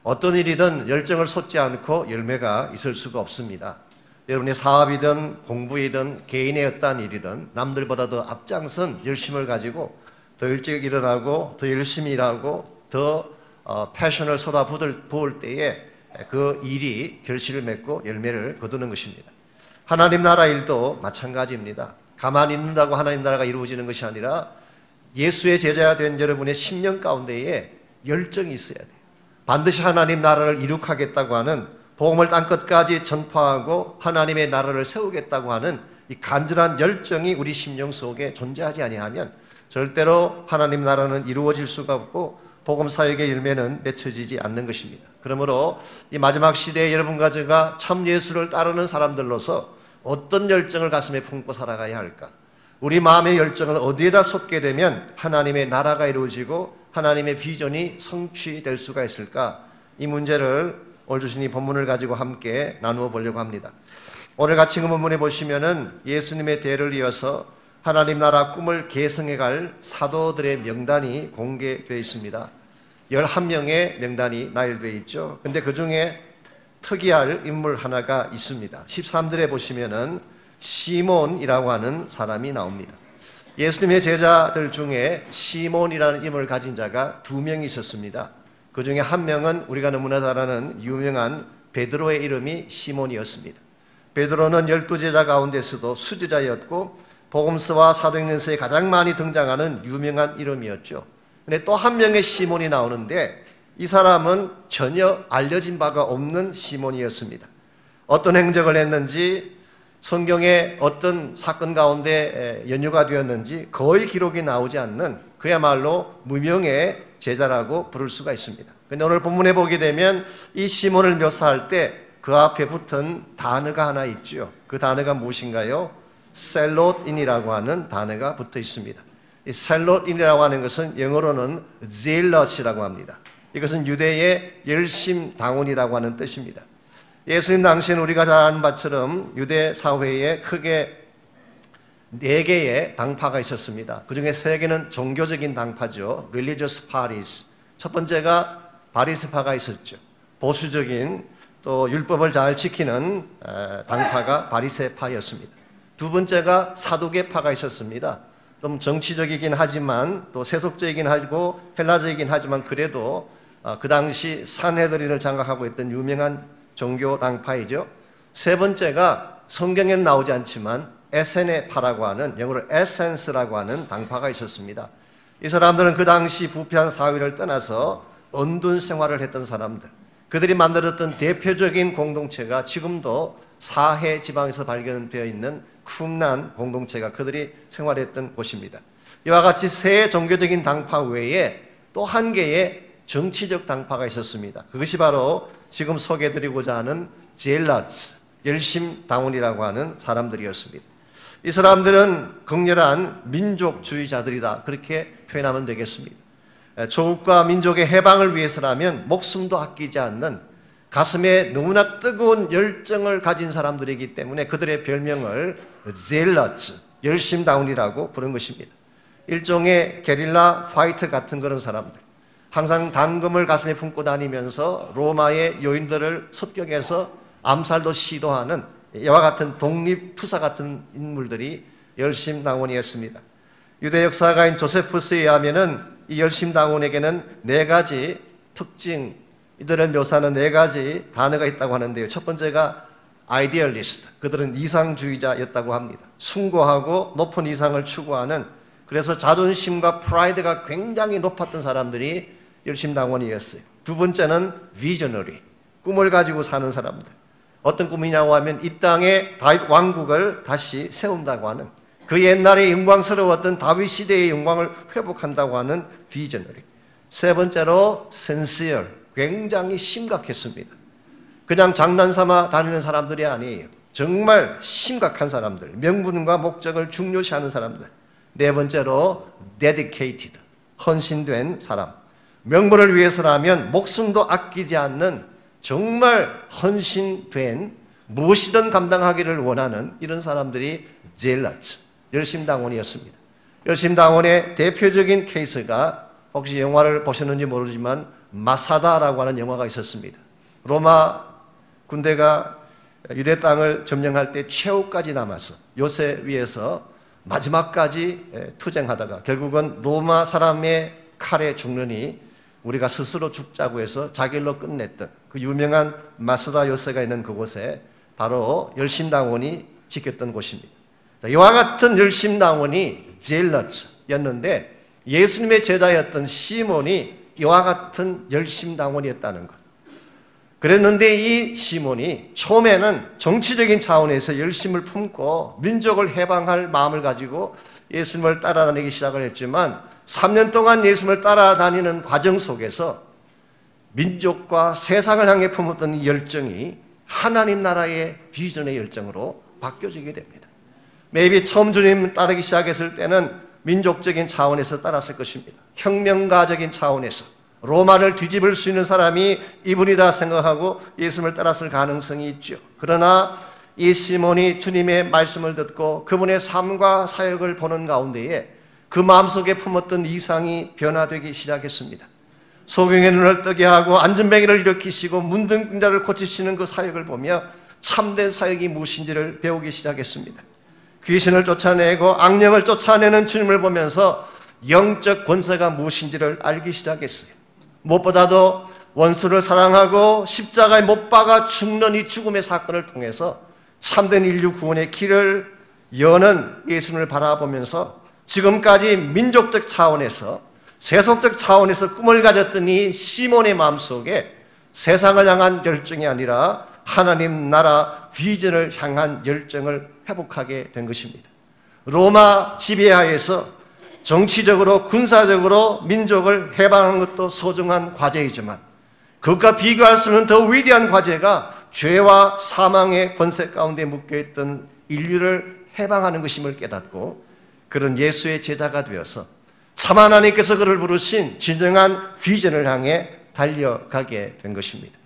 어떤 일이든 열정을 쏟지 않고 열매가 있을 수가 없습니다. 여러분의 사업이든 공부이든 개인의 어떠한 일이든 남들보다 더 앞장선 열심을 가지고 더 일찍 일어나고 더 열심히 일하고 더 패션을 쏟아부을 때에 그 일이 결실을 맺고 열매를 거두는 것입니다. 하나님 나라 일도 마찬가지입니다. 가만히 있는다고 하나님 나라가 이루어지는 것이 아니라 예수의 제자가 된 여러분의 심령 가운데에 열정이 있어야 돼요. 반드시 하나님 나라를 이룩하겠다고 하는, 복음을 땅끝까지 전파하고 하나님의 나라를 세우겠다고 하는 이 간절한 열정이 우리 심령 속에 존재하지 아니하면 절대로 하나님 나라는 이루어질 수가 없고 복음 사역의 열매는 맺혀지지 않는 것입니다. 그러므로 이 마지막 시대에 여러분과 제가 참 예수를 따르는 사람들로서 어떤 열정을 가슴에 품고 살아가야 할까? 우리 마음의 열정을 어디에다 쏟게 되면 하나님의 나라가 이루어지고 하나님의 비전이 성취될 수가 있을까? 이 문제를 오늘 주신 이 본문을 가지고 함께 나누어 보려고 합니다. 오늘 같이 그 본문에 보시면은 예수님의 대를 이어서 하나님 나라 꿈을 계승해갈 사도들의 명단이 공개되어 있습니다. 11명의 명단이 나열되어 있죠. 근데 그 중에 특이할 인물 하나가 있습니다. 13절에 보시면은 시몬이라고 하는 사람이 나옵니다. 예수님의 제자들 중에 시몬이라는 이름을 가진 자가 2명이 있었습니다. 그 중에 한 명은 우리가 너무나 잘 아는 유명한 베드로의 이름이 시몬이었습니다. 베드로는 12제자 가운데서도 수제자였고 복음서와 사도행전서에 가장 많이 등장하는 유명한 이름이었죠. 근데 또 한 명의 시몬이 나오는데 이 사람은 전혀 알려진 바가 없는 시몬이었습니다. 어떤 행적을 했는지, 성경의 어떤 사건 가운데 연유가 되었는지 거의 기록이 나오지 않는 그야말로 무명의 제자라고 부를 수가 있습니다. 그런데 오늘 본문에 보게 되면 이 시몬을 묘사할 때 그 앞에 붙은 단어가 하나 있죠. 그 단어가 무엇인가요? 셀롯인이라고 하는 단어가 붙어 있습니다. 이 셀롯인이라고 하는 것은 영어로는 zealot이라고 합니다. 이것은 유대의 열심당원이라고 하는 뜻입니다. 예수님 당시에는 우리가 잘 아는 바처럼 유대 사회에 크게 4개의 당파가 있었습니다. 그 중에 3개는 종교적인 당파죠. Religious parties. 첫 번째가 바리새파가 있었죠. 보수적인 또 율법을 잘 지키는 당파가 바리새파였습니다. 두 번째가 사두개파가 있었습니다. 좀 정치적이긴 하지만 또 세속적이긴 하고 헬라적이긴 하지만 그래도 그 당시 산헤드린을 장악하고 있던 유명한 종교 당파이죠. 세 번째가 성경에는 나오지 않지만 에세네파라고 하는, 영어로 에센스라고 하는 당파가 있었습니다. 이 사람들은 그 당시 부패한 사회를 떠나서 언둔 생활을 했던 사람들, 그들이 만들었던 대표적인 공동체가 지금도 사해 지방에서 발견되어 있는 쿰난 공동체가 그들이 생활했던 곳입니다. 이와 같이 세 종교적인 당파 외에 또 한 개의 정치적 당파가 있었습니다. 그것이 바로 지금 소개해드리고자 하는 제일라츠, 열심당원이라고 하는 사람들이었습니다. 이 사람들은 극렬한 민족주의자들이다, 그렇게 표현하면 되겠습니다. 조국과 민족의 해방을 위해서라면 목숨도 아끼지 않는 가슴에 너무나 뜨거운 열정을 가진 사람들이기 때문에 그들의 별명을 제일러츠, 열심당원이라고 부른 것입니다. 일종의 게릴라 파이터 같은 그런 사람들, 항상 단검을 가슴에 품고 다니면서 로마의 요인들을 습격해서 암살도 시도하는 이와 같은 독립투사 같은 인물들이 열심당원이었습니다. 유대 역사가인 조세푸스에 의하면은 이 열심당원에게는 4가지 특징, 이들을 묘사하는 4가지 단어가 있다고 하는데요. 첫 번째가 아이디얼리스트, 그들은 이상주의자였다고 합니다. 숭고하고 높은 이상을 추구하는, 그래서 자존심과 프라이드가 굉장히 높았던 사람들이 열심당원이었어요. 두 번째는 비저너리, 꿈을 가지고 사는 사람들. 어떤 꿈이냐고 하면 이 땅에 다윗 왕국을 다시 세운다고 하는, 그 옛날에 영광스러웠던 다윗 시대의 영광을 회복한다고 하는 비저너리. 세 번째로 sincere, 굉장히 심각했습니다. 그냥 장난삼아 다니는 사람들이 아니에요. 정말 심각한 사람들, 명분과 목적을 중요시하는 사람들. 네 번째로 dedicated, 헌신된 사람. 명분을 위해서라면 목숨도 아끼지 않는 정말 헌신된, 무엇이든 감당하기를 원하는 이런 사람들이 제일라츠, 열심당원이었습니다. 열심당원의 대표적인 케이스가, 혹시 영화를 보셨는지 모르지만 마사다라고 하는 영화가 있었습니다. 로마 군대가 유대 땅을 점령할 때 최후까지 남아서 요새 위에서 마지막까지 투쟁하다가 결국은 로마 사람의 칼에 죽느니 우리가 스스로 죽자고 해서 자길로 끝냈던 그 유명한 마사다 요새가 있는 그곳에 바로 열심당원이 지켰던 곳입니다. 이와 같은 열심당원이 젤러츠였는데 예수님의 제자였던 시몬이 이와 같은 열심당원이었다는 것. 그랬는데 이 시몬이 처음에는 정치적인 차원에서 열심을 품고 민족을 해방할 마음을 가지고 예수님을 따라다니기 시작을 했지만 3년 동안 예수님을 따라다니는 과정 속에서 민족과 세상을 향해 품었던 이 열정이 하나님 나라의 비전의 열정으로 바뀌어지게 됩니다. maybe 처음 주님 따르기 시작했을 때는 민족적인 차원에서 따랐을 것입니다. 혁명가적인 차원에서 로마를 뒤집을 수 있는 사람이 이분이다 생각하고 예수님을 따랐을 가능성이 있죠. 그러나 이 시몬이 주님의 말씀을 듣고 그분의 삶과 사역을 보는 가운데에 그 마음속에 품었던 이상이 변화되기 시작했습니다. 소경의 눈을 뜨게 하고 안전뱅이를 일으키시고 문둥 자를 고치시는 그 사역을 보며 참된 사역이 무엇인지를 배우기 시작했습니다. 귀신을 쫓아내고 악령을 쫓아내는 주님을 보면서 영적 권세가 무엇인지를 알기 시작했어요. 무엇보다도 원수를 사랑하고 십자가에 못 박아 죽는 이 죽음의 사건을 통해서 참된 인류 구원의 길을 여는 예수님을 바라보면서 지금까지 민족적 차원에서 세속적 차원에서 꿈을 가졌던 이 시몬의 마음속에 세상을 향한 열정이 아니라 하나님 나라 비전을 향한 열정을 회복하게 된 것입니다. 로마 지배하에서 정치적으로 군사적으로 민족을 해방하는 것도 소중한 과제이지만 그것과 비교할 수 없는 더 위대한 과제가 죄와 사망의 권세 가운데 묶여있던 인류를 해방하는 것임을 깨닫고 그런 예수의 제자가 되어서 참 하나님께서 그를 부르신 진정한 비전을 향해 달려가게 된 것입니다.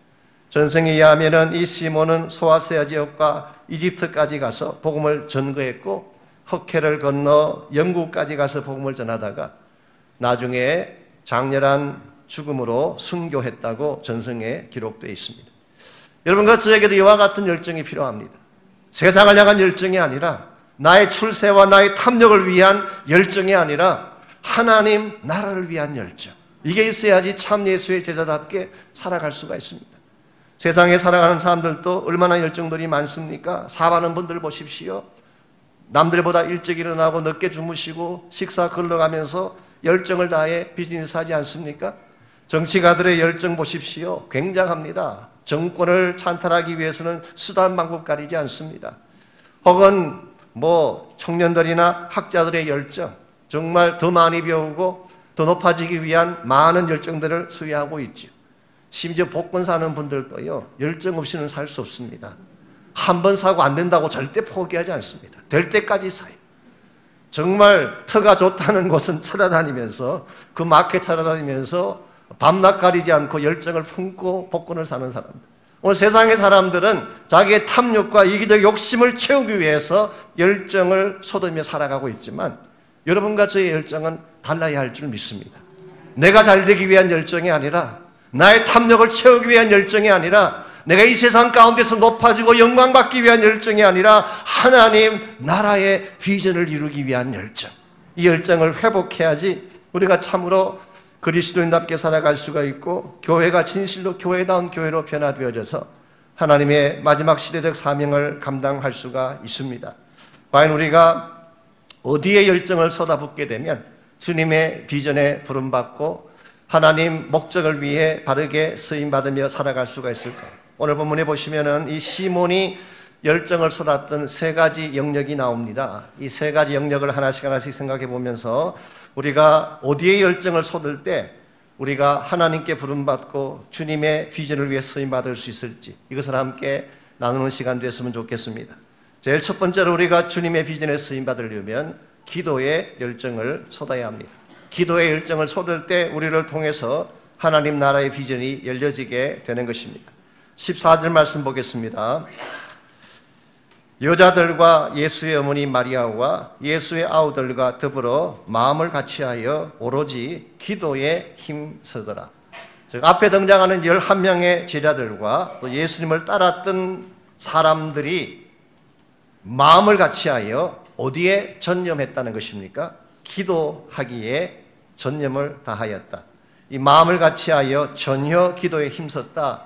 전승에 의하면 이 시몬은 소아시아 지역과 이집트까지 가서 복음을 전거했고 흑해를 건너 영국까지 가서 복음을 전하다가 나중에 장렬한 죽음으로 순교했다고 전승에 기록되어 있습니다. 여러분과 저에게도 이와 같은 열정이 필요합니다. 세상을 향한 열정이 아니라 나의 출세와 나의 탐욕을 위한 열정이 아니라 하나님 나라를 위한 열정. 이게 있어야지 참 예수의 제자답게 살아갈 수가 있습니다. 세상에 살아가는 사람들도 얼마나 열정들이 많습니까? 사업하는 분들 보십시오. 남들보다 일찍 일어나고 늦게 주무시고 식사 걸러가면서 열정을 다해 비즈니스 하지 않습니까? 정치가들의 열정 보십시오. 굉장합니다. 정권을 찬탈하기 위해서는 수단 방법 가리지 않습니다. 혹은 청년들이나 학자들의 열정, 정말 더 많이 배우고 더 높아지기 위한 많은 열정들을 수여하고 있죠. 심지어 복권 사는 분들도요, 열정 없이는 살 수 없습니다. 한 번 사고 안 된다고 절대 포기하지 않습니다. 될 때까지 사요. 정말 터가 좋다는 곳은 찾아다니면서 그 마켓 찾아다니면서 밤낮 가리지 않고 열정을 품고 복권을 사는 사람들. 오늘 세상의 사람들은 자기의 탐욕과 이기적 욕심을 채우기 위해서 열정을 쏟으며 살아가고 있지만 여러분과 저의 열정은 달라야 할 줄 믿습니다. 내가 잘 되기 위한 열정이 아니라 나의 탐욕을 채우기 위한 열정이 아니라 내가 이 세상 가운데서 높아지고 영광받기 위한 열정이 아니라 하나님 나라의 비전을 이루기 위한 열정. 이 열정을 회복해야지 우리가 참으로 그리스도인답게 살아갈 수가 있고 교회가 진실로 교회다운 교회로 변화되어져서 하나님의 마지막 시대적 사명을 감당할 수가 있습니다. 과연 우리가 어디에 열정을 쏟아붓게 되면 주님의 비전에 부름받고 하나님 목적을 위해 바르게 쓰임받으며 살아갈 수가 있을까요? 오늘 본문에 보시면은 이 시몬이 열정을 쏟았던 세 가지 영역이 나옵니다. 이 세 가지 영역을 하나씩 생각해 보면서 우리가 어디에 열정을 쏟을 때 우리가 하나님께 부름받고 주님의 비전을 위해 쓰임받을 수 있을지 이것을 함께 나누는 시간 됐으면 좋겠습니다. 제일 첫 번째로 우리가 주님의 비전에 쓰임받으려면 기도의 열정을 쏟아야 합니다. 기도의 열정을 쏟을 때 우리를 통해서 하나님 나라의 비전이 열려지게 되는 것입니다. 14절 말씀 보겠습니다. 여자들과 예수의 어머니 마리아와 예수의 아우들과 더불어 마음을 같이하여 오로지 기도에 힘쓰더라. 즉 앞에 등장하는 11명의 제자들과 또 예수님을 따랐던 사람들이 마음을 같이하여 어디에 전념했다는 것입니까? 기도하기에 전념을 다하였다. 이 마음을 같이하여 전혀 기도에 힘썼다.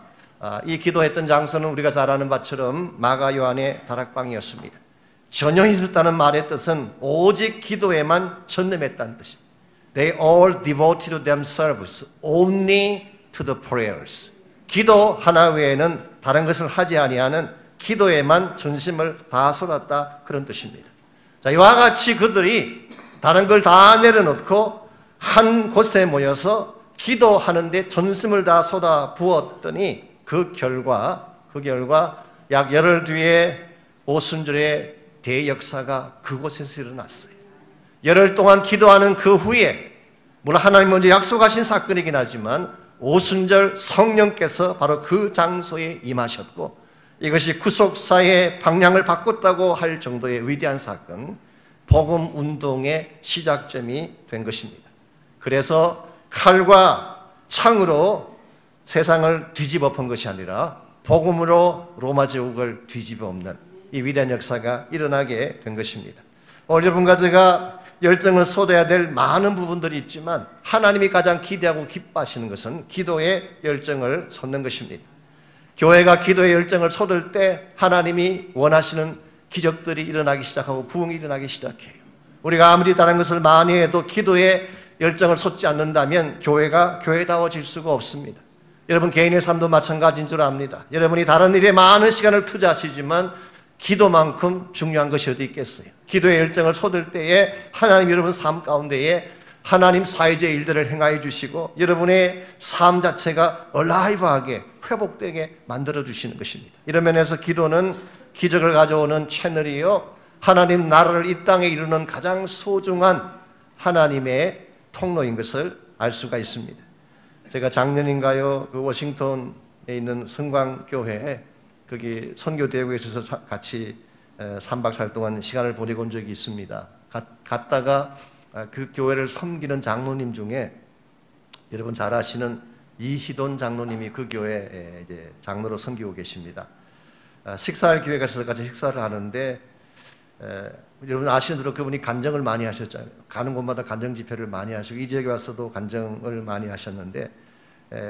이 기도했던 장소는 우리가 잘 아는 바처럼 마가 요한의 다락방이었습니다. 전혀 힘썼다는 말의 뜻은 오직 기도에만 전념했다는 뜻입니다. They all devoted themselves only to the prayers. 기도 하나 외에는 다른 것을 하지 아니하는 기도에만 전심을 다 쏟았다, 그런 뜻입니다. 자, 이와 같이 그들이 다른 걸 다 내려놓고 한 곳에 모여서 기도하는데 전심을 다 쏟아 부었더니 그 결과 약 열흘 뒤에 오순절의 대역사가 그곳에서 일어났어요. 열흘 동안 기도하는 그 후에, 물론 하나님 먼저 약속하신 사건이긴 하지만 오순절 성령께서 바로 그 장소에 임하셨고, 이것이 구속사의 방향을 바꿨다고 할 정도의 위대한 사건, 복음 운동의 시작점이 된 것입니다. 그래서 칼과 창으로 세상을 뒤집어 엎은 것이 아니라 복음으로 로마 제국을 뒤집어 엎는 이 위대한 역사가 일어나게 된 것입니다. 오늘 여러분과 제가 열정을 쏟아야 될 많은 부분들이 있지만 하나님이 가장 기대하고 기뻐하시는 것은 기도의 열정을 쏟는 것입니다. 교회가 기도의 열정을 쏟을 때 하나님이 원하시는 기적들이 일어나기 시작하고 부흥이 일어나기 시작해요. 우리가 아무리 다른 것을 많이 해도 기도의 열정을 쏟지 않는다면 교회가 교회다워질 수가 없습니다. 여러분 개인의 삶도 마찬가지인 줄 압니다. 여러분이 다른 일에 많은 시간을 투자하시지만 기도만큼 중요한 것이 어디 있겠어요? 기도의 열정을 쏟을 때에 하나님 여러분 삶 가운데에 하나님 사회적 일들을 행하여 주시고 여러분의 삶 자체가 얼라이브하게 회복되게 만들어 주시는 것입니다. 이런 면에서 기도는 기적을 가져오는 채널이요, 하나님 나라를 이 땅에 이루는 가장 소중한 하나님의 통로인 것을 알 수가 있습니다. 제가 작년인가요, 그 워싱턴에 있는 성광교회에 거기 선교대회에 있어서 같이 3박 4일 동안 시간을 보내고 온 적이 있습니다. 갔다가 그 교회를 섬기는 장로님 중에 여러분 잘 아시는 이희돈 장로님이 그 교회에 이제 장로로 섬기고 계십니다. 식사할 기회가 있어서 같이 식사를 하는데 여러분 아시는 대로 그분이 간증을 많이 하셨잖아요. 가는 곳마다 간증 집회를 많이 하시고 이 지역에 와서도 간증을 많이 하셨는데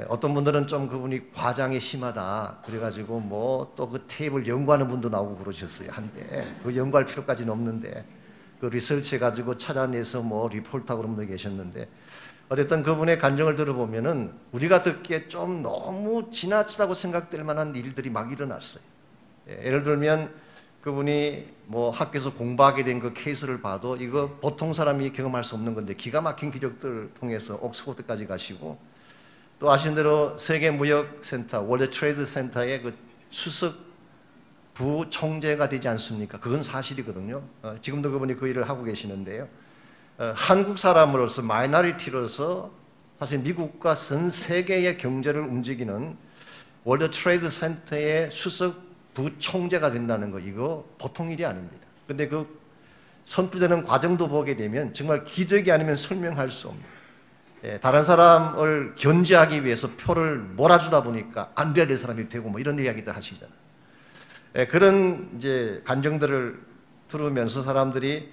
어떤 분들은 좀 그분이 과장이 심하다 그래가지고 뭐 또 그 테이블 연구하는 분도 나오고 그러셨어요. 한데 그 연구할 필요까지는 없는데 그 리서치 해가지고 찾아내서 뭐 리포트하고 그런 분도 계셨는데 어쨌든 그분의 간증을 들어보면은 우리가 듣기에 좀 너무 지나치다고 생각될 만한 일들이 막 일어났어요. 예를 들면 그분이 뭐 학교에서 공부하게 된 그 케이스를 봐도 이거 보통 사람이 경험할 수 없는 건데 기가 막힌 기적들을 통해서 옥스포드까지 가시고 또 아시는 대로 세계무역센터 월드 트레이드 센터의 그 수석 부총재가 되지 않습니까? 그건 사실이거든요. 지금도 그분이 그 일을 하고 계시는데요. 한국 사람으로서 마이너리티로서 사실 미국과 전 세계의 경제를 움직이는 월드 트레이드 센터의 수석 부총재가 된다는 거 이거 보통 일이 아닙니다. 근데 그 선포되는 과정도 보게 되면 정말 기적이 아니면 설명할 수 없는 다른 사람을 견제하기 위해서 표를 몰아주다 보니까 안 돼야 될 사람이 되고 뭐 이런 이야기들 하시잖아요. 그런 이제 간증들을 들으면서 사람들이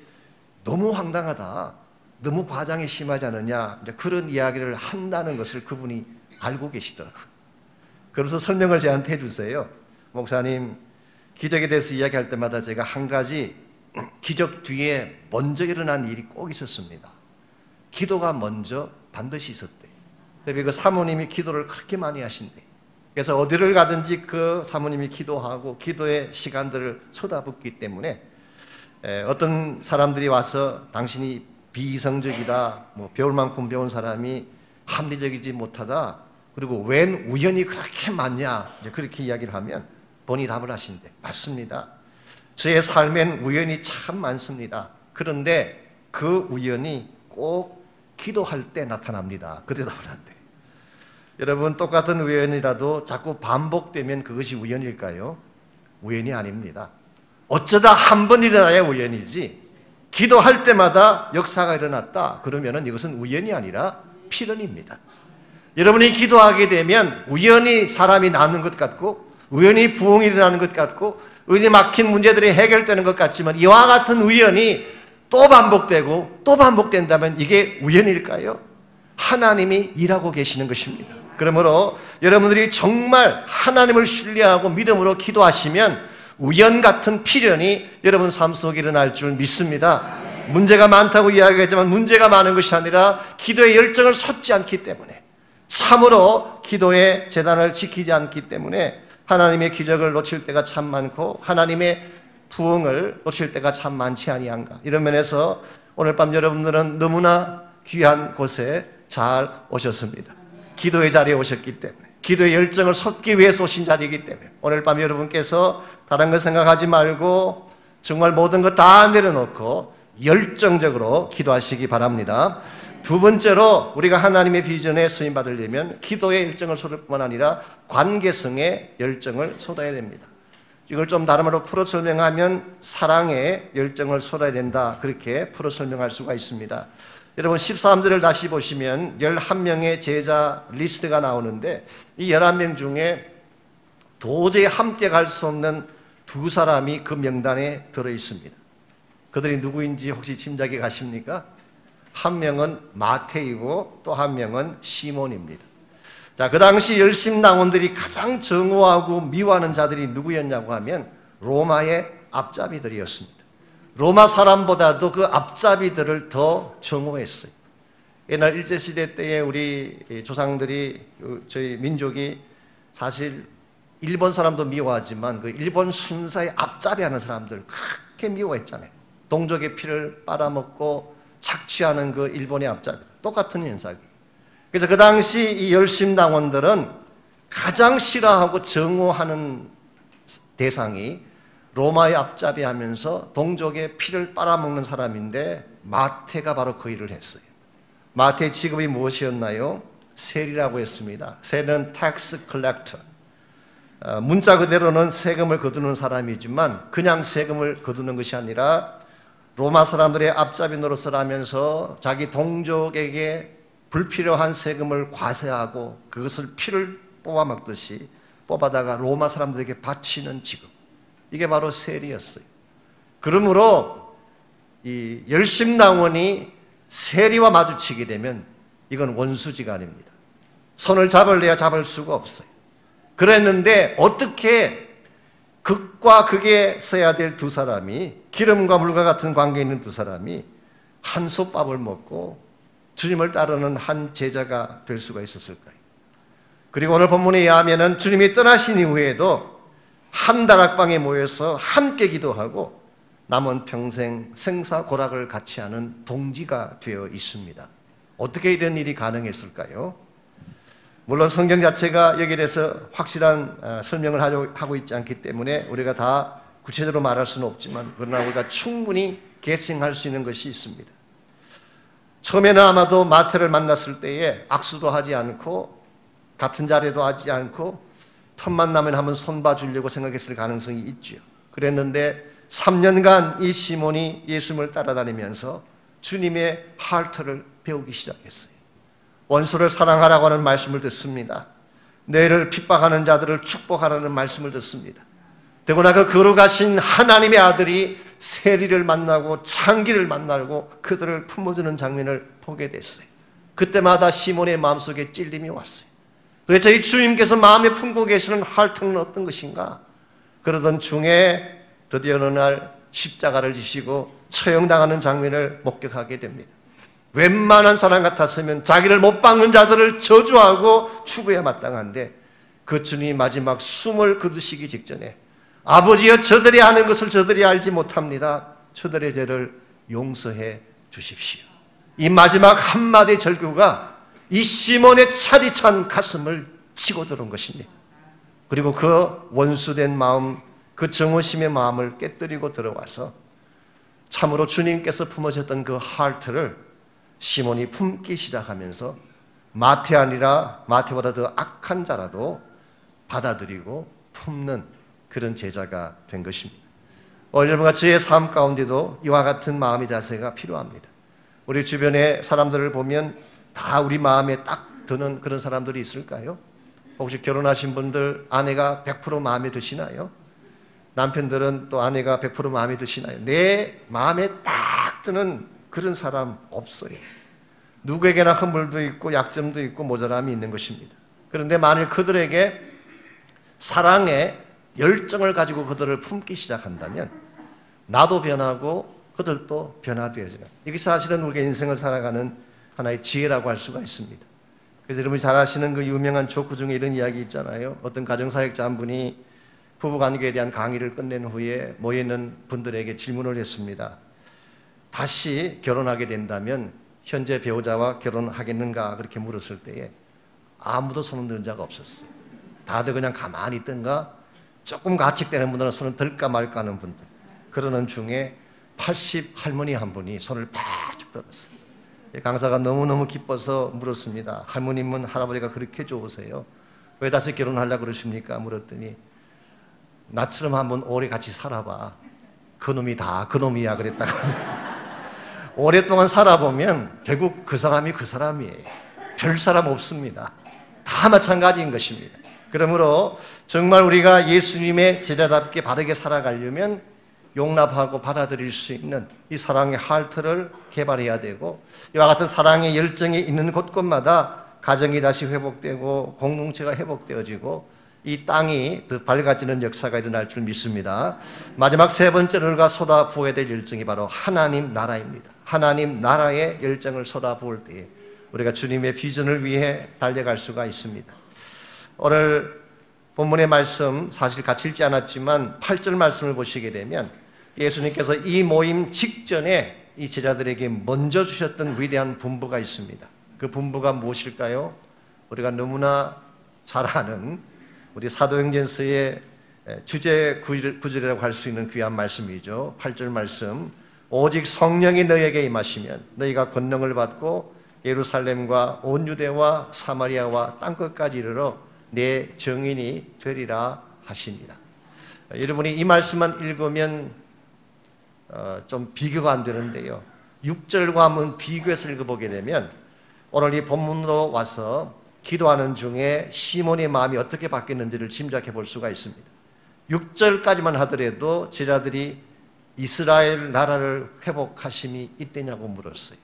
너무 황당하다, 너무 과장이 심하지 않느냐 이제 그런 이야기를 한다는 것을 그분이 알고 계시더라고요. 그래서 설명을 저한테 해주세요. 목사님, 기적에 대해서 이야기할 때마다 제가 한 가지 기적 뒤에 먼저 일어난 일이 꼭 있었습니다. 기도가 먼저 반드시 있었대. 그 사모님이 기도를 그렇게 많이 하신대. 그래서 어디를 가든지 그 사모님이 기도하고 기도의 시간들을 쏟아붓기 때문에 어떤 사람들이 와서 당신이 비이성적이다, 뭐 배울 만큼 배운 사람이 합리적이지 못하다, 그리고 웬 우연이 그렇게 많냐 이제 그렇게 이야기를 하면 본인이 답을 하신대. 맞습니다. 저의 삶엔 우연이 참 많습니다. 그런데 그 우연이 꼭 기도할 때 나타납니다. 그 대답을 한대. 여러분 똑같은 우연이라도 자꾸 반복되면 그것이 우연일까요? 우연이 아닙니다. 어쩌다 한 번 일어나야 우연이지 기도할 때마다 역사가 일어났다 그러면은 이것은 우연이 아니라 필연입니다. 여러분이 기도하게 되면 우연히 사람이 낫는 것 같고 우연히 부흥이 일어나는 것 같고 우연히 막힌 문제들이 해결되는 것 같지만 이와 같은 우연이 또 반복되고 또 반복된다면 이게 우연일까요? 하나님이 일하고 계시는 것입니다. 그러므로 여러분들이 정말 하나님을 신뢰하고 믿음으로 기도하시면 우연 같은 필연이 여러분 삶 속에 일어날 줄 믿습니다. 문제가 많다고 이야기하지만 문제가 많은 것이 아니라 기도의 열정을 솟지 않기 때문에 참으로 기도의 재단을 지키지 않기 때문에 하나님의 기적을 놓칠 때가 참 많고 하나님의 부흥을 놓칠 때가 참 많지 아니한가. 이런 면에서 오늘 밤 여러분들은 너무나 귀한 곳에 잘 오셨습니다. 기도의 자리에 오셨기 때문에 기도의 열정을 솟기 위해서 오신 자리이기 때문에 오늘 밤 여러분께서 다른 거 생각하지 말고 정말 모든 것 다 내려놓고 열정적으로 기도하시기 바랍니다. 두 번째로 우리가 하나님의 비전에 쓰임받으려면 기도의 열정을 쏟을 뿐만 아니라 관계성의 열정을 쏟아야 됩니다. 이걸 좀 다른 말로 풀어 설명하면 사랑의 열정을 쏟아야 된다, 그렇게 풀어 설명할 수가 있습니다. 여러분 13절을 다시 보시면 11명의 제자 리스트가 나오는데 이 11명 중에 도저히 함께 갈 수 없는 두 사람이 그 명단에 들어 있습니다. 그들이 누구인지 혹시 짐작이 가십니까? 한 명은 마태이고 또 한 명은 시몬입니다. 자, 그 당시 열심당원들이 가장 정오하고 미워하는 자들이 누구였냐고 하면 로마의 앞잡이들이었습니다. 로마 사람보다도 그 앞잡이들을 더 정오했어요. 옛날 일제시대 때에 우리 조상들이, 저희 민족이 사실 일본 사람도 미워하지만 그 일본 순사의 앞잡이하는 사람들 그렇게 미워했잖아요. 동족의 피를 빨아먹고 착취하는 그 일본의 앞잡이, 똑같은 현상이. 그래서 그 당시 이 열심당원들은 가장 싫어하고 정오하는 대상이 로마의 앞잡이 하면서 동족의 피를 빨아먹는 사람인데 마태가 바로 그 일을 했어요. 마태의 직업이 무엇이었나요? 세리라고 했습니다. 세는 tax collector. 문자 그대로는 세금을 거두는 사람이지만 그냥 세금을 거두는 것이 아니라 로마 사람들의 앞잡이 노릇을 하면서 자기 동족에게 불필요한 세금을 과세하고 그것을 피를 뽑아먹듯이 뽑아다가 로마 사람들에게 바치는 직업, 이게 바로 세리였어요. 그러므로 이 열심당원이 세리와 마주치게 되면 이건 원수지간입니다. 손을 잡을래야 잡을 수가 없어요. 그랬는데 어떻게 극과 극에 서야 될 두 사람이, 기름과 물과 같은 관계에 있는 두 사람이 한솥밥을 먹고 주님을 따르는 한 제자가 될 수가 있었을까요? 그리고 오늘 본문에 의하면 주님이 떠나신 이후에도 한 다락방에 모여서 함께 기도하고 남은 평생 생사고락을 같이 하는 동지가 되어 있습니다. 어떻게 이런 일이 가능했을까요? 물론 성경 자체가 여기에 대해서 확실한 설명을 하고 있지 않기 때문에 우리가 다 구체적으로 말할 수는 없지만 그러나 우리가 충분히 계승할 수 있는 것이 있습니다. 처음에는 아마도 마태를 만났을 때에 악수도 하지 않고 같은 자리도 하지 않고 틈만 나면 한번 손봐 주려고 생각했을 가능성이 있죠. 그랬는데 3년간 이 시몬이 예수님을 따라다니면서 주님의 하트를 배우기 시작했어요. 원수를 사랑하라고 하는 말씀을 듣습니다. 너희를 핍박하는 자들을 축복하라는 말씀을 듣습니다. 더구나 그 거룩하신 하나님의 아들이 세리를 만나고 창기를 만나고 그들을 품어주는 장면을 보게 됐어요. 그때마다 시몬의 마음속에 찔림이 왔어요. 도대체 이 주님께서 마음에 품고 계시는 하트는 어떤 것인가? 그러던 중에 드디어 어느 날 십자가를 지시고 처형당하는 장면을 목격하게 됩니다. 웬만한 사람 같았으면 자기를 못 박는 자들을 저주하고 추구해야 마땅한데 그 주님이 마지막 숨을 거두시기 직전에 아버지여 저들이 하는 것을 저들이 알지 못합니다. 저들의 죄를 용서해 주십시오. 이 마지막 한마디 절규가 이 시몬의 차디 찬 가슴을 치고 들어온 것입니다. 그리고 그 원수된 마음, 그 정오심의 마음을 깨뜨리고 들어와서 참으로 주님께서 품으셨던 그 하트를 시몬이 품기 시작하면서 마태 아니라 마태보다 더 악한 자라도 받아들이고 품는 그런 제자가 된 것입니다. 여러분과 저의 삶 가운데도 이와 같은 마음의 자세가 필요합니다. 우리 주변의 사람들을 보면 다 우리 마음에 딱 드는 그런 사람들이 있을까요? 혹시 결혼하신 분들 아내가 100% 마음에 드시나요? 남편들은 또 아내가 100% 마음에 드시나요? 내 마음에 딱 드는 그런 사람 없어요. 누구에게나 허물도 있고 약점도 있고 모자람이 있는 것입니다. 그런데 만일 그들에게 사랑의 열정을 가지고 그들을 품기 시작한다면 나도 변하고 그들도 변화되어지는, 이게 사실은 우리가 인생을 살아가는 하나의 지혜라고 할 수가 있습니다. 그래서 여러분이 잘 아시는 그 유명한 조크 중에 이런 이야기 있잖아요. 어떤 가정사역자 한 분이 부부관계에 대한 강의를 끝낸 후에 모여있는 분들에게 질문을 했습니다. 다시 결혼하게 된다면 현재 배우자와 결혼하겠는가 그렇게 물었을 때에 아무도 손을 든 자가 없었어요. 다들 그냥 가만히 있던가 조금 가책되는 분들은 손을 들까 말까 하는 분들, 그러는 중에 80 할머니 한 분이 손을 팍 들었어요. 강사가 너무너무 기뻐서 물었습니다. 할머님은 할아버지가 그렇게 좋으세요? 왜 다시 결혼하려고 그러십니까? 물었더니 나처럼 한번 오래 같이 살아봐. 그놈이 다 그놈이야 그랬다가 오랫동안 살아보면 결국 그 사람이 그 사람이에요. 별 사람 없습니다. 다 마찬가지인 것입니다. 그러므로 정말 우리가 예수님의 제자답게 바르게 살아가려면 용납하고 받아들일 수 있는 이 사랑의 하트를 개발해야 되고, 이와 같은 사랑의 열정이 있는 곳곳마다 가정이 다시 회복되고 공동체가 회복되어지고 이 땅이 더 밝아지는 역사가 일어날 줄 믿습니다. 마지막 세 번째로 우리가 쏟아부어야 될 열정이 바로 하나님 나라입니다. 하나님 나라의 열정을 쏟아부을 때 우리가 주님의 비전을 위해 달려갈 수가 있습니다. 오늘 본문의 말씀 사실 같이 읽지 않았지만 8절 말씀을 보시게 되면 예수님께서 이 모임 직전에 이 제자들에게 먼저 주셨던 위대한 분부가 있습니다. 그 분부가 무엇일까요? 우리가 너무나 잘 아는 우리 사도행전서의 주제 구절이라고 할 수 있는 귀한 말씀이죠. 8절 말씀, 오직 성령이 너희에게 임하시면 너희가 권능을 받고 예루살렘과 온 유대와 사마리아와 땅끝까지 이르러 내 증인이 되리라 하시니라. 여러분이 이 말씀만 읽으면 좀 비교가 안 되는데요. 6절과 한번 비교해서 읽어보게 되면 오늘 이 본문으로 와서 기도하는 중에 시몬의 마음이 어떻게 바뀌었는지를 짐작해 볼 수가 있습니다. 6절까지만 하더라도 제자들이 이스라엘 나라를 회복하심이 있대냐고 물었어요.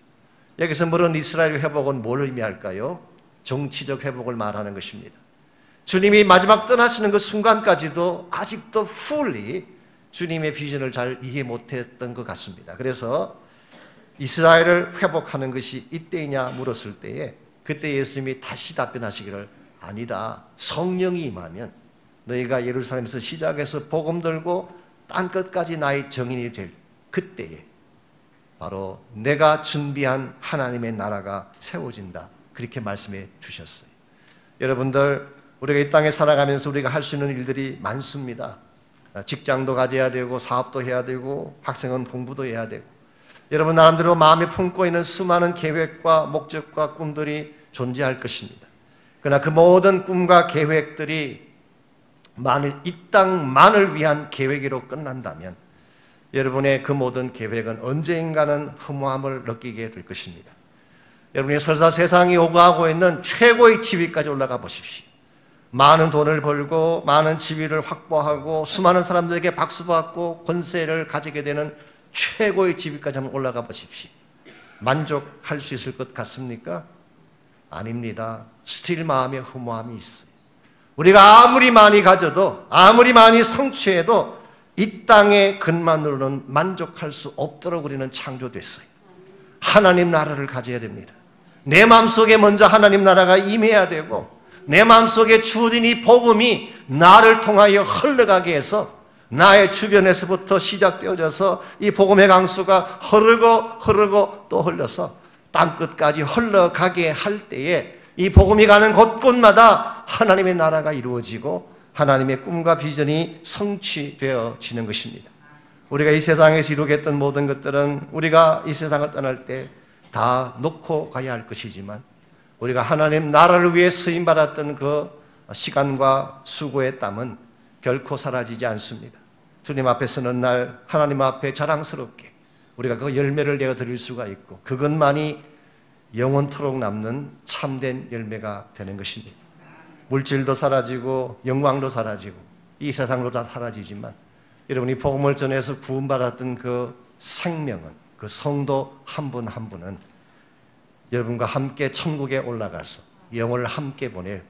여기서 물은 이스라엘 회복은 뭘 의미할까요? 정치적 회복을 말하는 것입니다. 주님이 마지막 떠나시는 그 순간까지도 아직도 fully 주님의 비전을 잘 이해 못했던 것 같습니다. 그래서 이스라엘을 회복하는 것이 이때이냐 물었을 때에 그때 예수님이 다시 답변하시기를 아니다. 성령이 임하면 너희가 예루살렘에서 시작해서 복음 들고 땅끝까지 나의 증인이 될 그때에 바로 내가 준비한 하나님의 나라가 세워진다. 그렇게 말씀해 주셨어요. 여러분들, 우리가 이 땅에 살아가면서 우리가 할 수 있는 일들이 많습니다. 직장도 가져야 되고 사업도 해야 되고 학생은 공부도 해야 되고 여러분 나름대로 마음에 품고 있는 수많은 계획과 목적과 꿈들이 존재할 것입니다. 그러나 그 모든 꿈과 계획들이 만일 이 땅만을 위한 계획으로 끝난다면 여러분의 그 모든 계획은 언젠가는 허무함을 느끼게 될 것입니다. 여러분이 설사 세상이 요구하고 있는 최고의 지위까지 올라가 보십시오. 많은 돈을 벌고 많은 지위를 확보하고 수많은 사람들에게 박수받고 권세를 가지게 되는 최고의 지위까지 한번 올라가 보십시오. 만족할 수 있을 것 같습니까? 아닙니다. 스틸 마음에 허무함이 있어요. 우리가 아무리 많이 가져도 아무리 많이 성취해도 이 땅의 것만으로는 만족할 수 없도록 우리는 창조됐어요. 하나님 나라를 가져야 됩니다. 내 마음속에 먼저 하나님 나라가 임해야 되고 내 마음속에 주어진 이 복음이 나를 통하여 흘러가게 해서 나의 주변에서부터 시작되어져서 이 복음의 강수가 흐르고 또 흘러서 땅끝까지 흘러가게 할 때에 이 복음이 가는 곳곳마다 하나님의 나라가 이루어지고 하나님의 꿈과 비전이 성취되어지는 것입니다. 우리가 이 세상에서 이루겠던 모든 것들은 우리가 이 세상을 떠날 때 다 놓고 가야 할 것이지만 우리가 하나님 나라를 위해 쓰임받았던 그 시간과 수고의 땀은 결코 사라지지 않습니다. 주님 앞에 서는 날 하나님 앞에 자랑스럽게 우리가 그 열매를 내어드릴 수가 있고 그것만이 영원토록 남는 참된 열매가 되는 것입니다. 물질도 사라지고 영광도 사라지고 이 세상으로 다 사라지지만 여러분이 복음을 전해서 구원받았던 그 생명은, 그 성도 한 분 한 분은 여러분과 함께 천국에 올라가서 영혼을 함께 보낼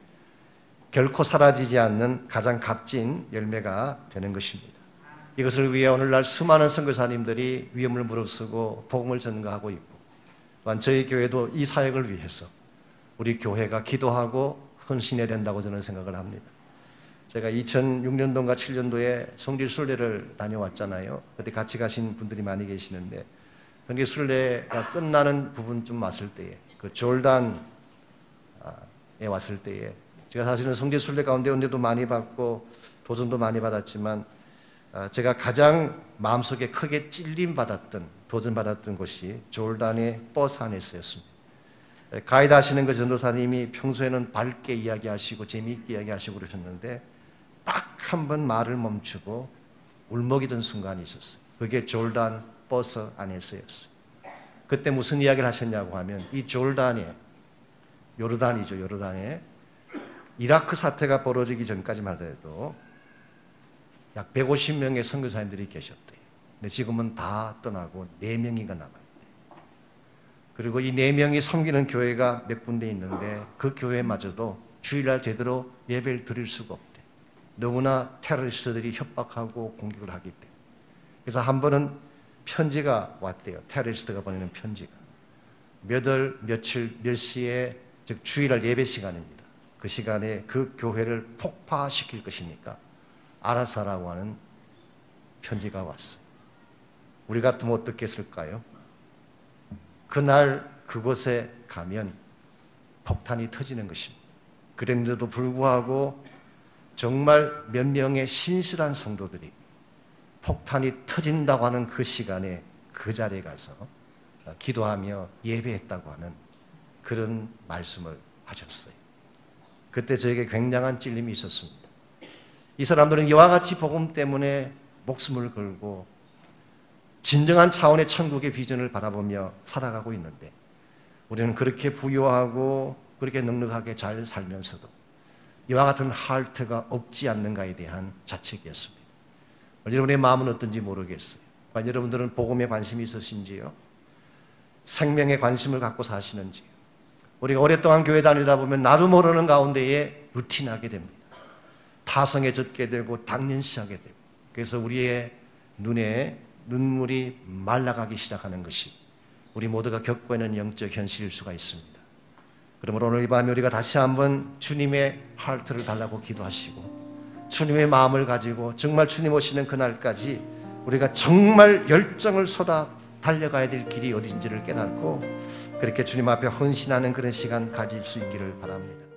결코 사라지지 않는 가장 값진 열매가 되는 것입니다. 이것을 위해 오늘날 수많은 선교사님들이 위험을 무릅쓰고 복음을 전가하고 있고, 또한 저희 교회도 이 사역을 위해서 우리 교회가 기도하고 헌신해야 된다고 저는 생각을 합니다. 제가 2006년도인가 7년도에 성지순례를 다녀왔잖아요. 그때 같이 가신 분들이 많이 계시는데, 성지순례가 끝나는 부분쯤 왔을 때에, 그 졸단에 왔을 때에, 제가 사실은 성지순례 가운데 은혜도 많이 받고 도전도 많이 받았지만 제가 가장 마음속에 크게 찔림받았던, 도전받았던 곳이 졸단의 버스 안에서였습니다. 가이드 하시는 그 전도사님이 평소에는 밝게 이야기하시고 재미있게 이야기하시고 그러셨는데 딱 한 번 말을 멈추고 울먹이던 순간이 있었어요. 그게 졸단 버스 안에서였어요. 그때 무슨 이야기를 하셨냐고 하면, 이 졸단에, 요르단이죠, 요르단에 이라크 사태가 벌어지기 전까지만 해도 약 150명의 선교사님들이 계셨대요. 근데 지금은 다 떠나고 4명이가 남아있대요. 그리고 이 4명이 섬기는 교회가 몇 군데 있는데 그 교회마저도 주일날 제대로 예배를 드릴 수가 없대요. 너무나 테러리스트들이 협박하고 공격을 하기 때문에. 그래서 한 번은 편지가 왔대요. 테러리스트가 보내는 편지가. 몇 월, 며칠, 몇 시에, 즉 주일날 예배 시간입니다. 그 시간에 그 교회를 폭파시킬 것이니까 알아서 하라고 하는 편지가 왔어요. 우리 같으면 어떻게 했을까요? 그날 그곳에 가면 폭탄이 터지는 것입니다. 그랬는데도 불구하고 정말 몇 명의 신실한 성도들이 폭탄이 터진다고 하는 그 시간에 그 자리에 가서 기도하며 예배했다고 하는 그런 말씀을 하셨어요. 그때 저에게 굉장한 찔림이 있었습니다. 이 사람들은 이와 같이 복음 때문에 목숨을 걸고 진정한 차원의 천국의 비전을 바라보며 살아가고 있는데, 우리는 그렇게 부유하고 그렇게 넉넉하게 잘 살면서도 이와 같은 하트가 없지 않는가에 대한 자책이었습니다. 여러분의 마음은 어떤지 모르겠어요. 여러분들은 복음에 관심이 있으신지요? 생명에 관심을 갖고 사시는지요? 우리가 오랫동안 교회 다니다 보면 나도 모르는 가운데에 루틴하게 됩니다. 타성에 젖게 되고 당연시하게 되고, 그래서 우리의 눈에 눈물이 말라가기 시작하는 것이 우리 모두가 겪고 있는 영적 현실일 수가 있습니다. 그러므로 오늘 이 밤에 우리가 다시 한번 주님의 하트를 달라고 기도하시고, 주님의 마음을 가지고 정말 주님 오시는 그날까지 우리가 정말 열정을 쏟아 달려가야 될 길이 어딘지를 깨닫고 그렇게 주님 앞에 헌신하는 그런 시간 가질 수 있기를 바랍니다.